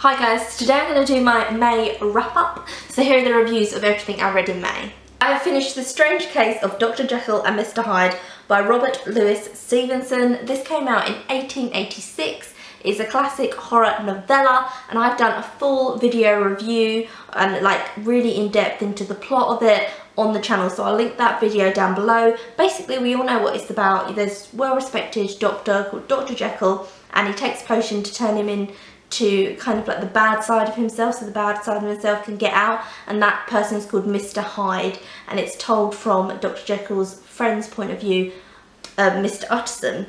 Hi guys, today I'm going to do my May wrap up. So here are the reviews of everything I read in May. I have finished The Strange Case of Dr. Jekyll and Mr. Hyde by Robert Louis Stevenson. This came out in 1886. It's a classic horror novella and I've done a full video review and really in depth into the plot of it on the channel, so I'll link that video down below. Basically we all know what it's about. There's a well-respected doctor called Dr. Jekyll and he takes a potion to turn him into kind of like the bad side of himself, so the bad side of himself can get out, and that person is called Mr. Hyde, and it's told from Dr. Jekyll's friend's point of view, Mr. Utterson.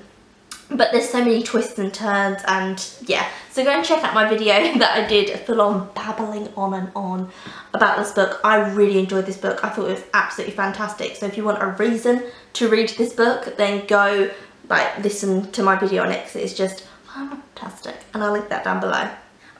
But there's so many twists and turns, and yeah, so go and check out my video that I did full on babbling on and on about this book. I really enjoyed this book. I thought it was absolutely fantastic. So if you want a reason to read this book, then go listen to my video on it, because it's just fantastic, and I'll link that down below.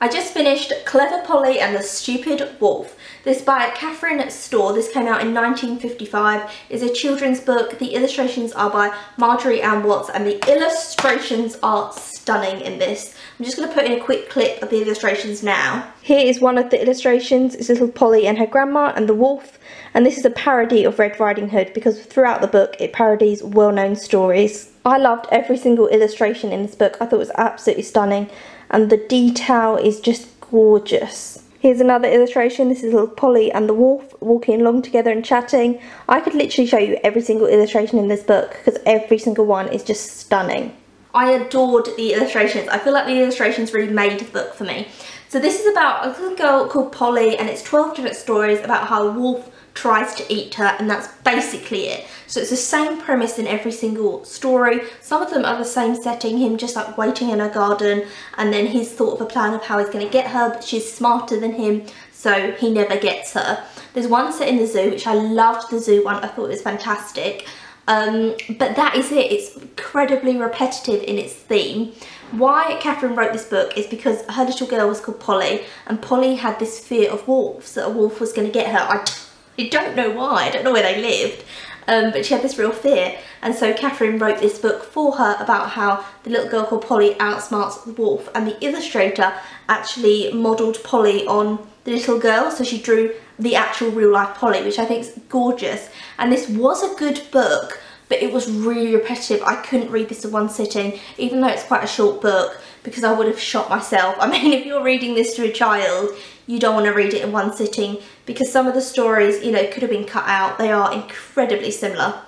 I just finished Clever Polly and the Stupid Wolf. This by Catherine Storr. This came out in 1955. It's a children's book. The illustrations are by Marjorie Ann Watts and the illustrations are stunning in this. I'm just going to put in a quick clip of the illustrations now. Here is one of the illustrations. It's little Polly and her grandma and the wolf, and this is a parody of Red Riding Hood because throughout the book it parodies well-known stories. I loved every single illustration in this book. I thought it was absolutely stunning and the detail is just gorgeous. Here's another illustration. This is little Polly and the wolf walking along together and chatting. I could literally show you every single illustration in this book because every single one is just stunning. I adored the illustrations. I feel like the illustrations really made the book for me. So this is about a little girl called Polly and it's 12 different stories about how a wolf tries to eat her, and that's basically it. So it's the same premise in every single story. Some of them are the same setting, him just waiting in her garden, and then he's thought of a plan of how he's going to get her, but she's smarter than him, so he never gets her. There's one set in the zoo, which I loved the zoo one. I thought it was fantastic. But that is it. It's incredibly repetitive in its theme. Why Catherine wrote this book is because her little girl was called Polly, and Polly had this fear of wolves, that a wolf was going to get her. I don't know why, I don't know where they lived, but she had this real fear, and so Catherine wrote this book for her about how the little girl called Polly outsmarts the wolf, and the illustrator actually modelled Polly on the little girl, so she drew the actual real life Polly, which I think is gorgeous. And this was a good book, but it was really repetitive. I couldn't read this in one sitting, even though it's quite a short book, because I would have shot myself. I mean, if you're reading this to a child, you don't want to read it in one sitting, because some of the stories, you know, could have been cut out. They are incredibly similar.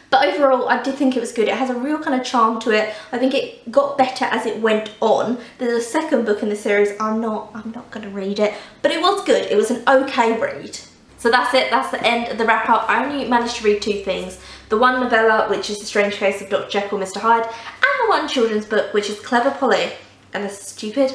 But overall, I did think it was good. It has a real kind of charm to it. I think it got better as it went on. There's a second book in the series. I'm not going to read it, but it was good. It was an okay read. So that's it. That's the end of the wrap up. I only managed to read two things. The one novella, which is The Strange Case of Dr. Jekyll and Mr. Hyde, and the one children's book, which is Clever Polly and the Stupid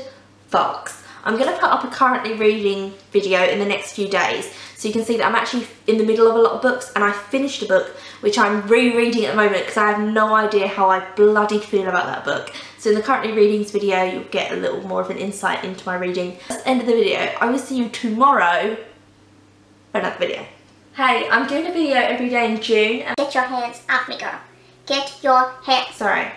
Fox. I'm going to put up a currently reading video in the next few days, so you can see that I'm actually in the middle of a lot of books, and I finished a book which I'm rereading at the moment because I have no idea how I bloody feel about that book. So in the currently readings video you'll get a little more of an insight into my reading. That's the end of the video. I will see you tomorrow for another video. Hey, I'm doing a video every day in June. Get your hands off me, girl. Get your hands. Sorry.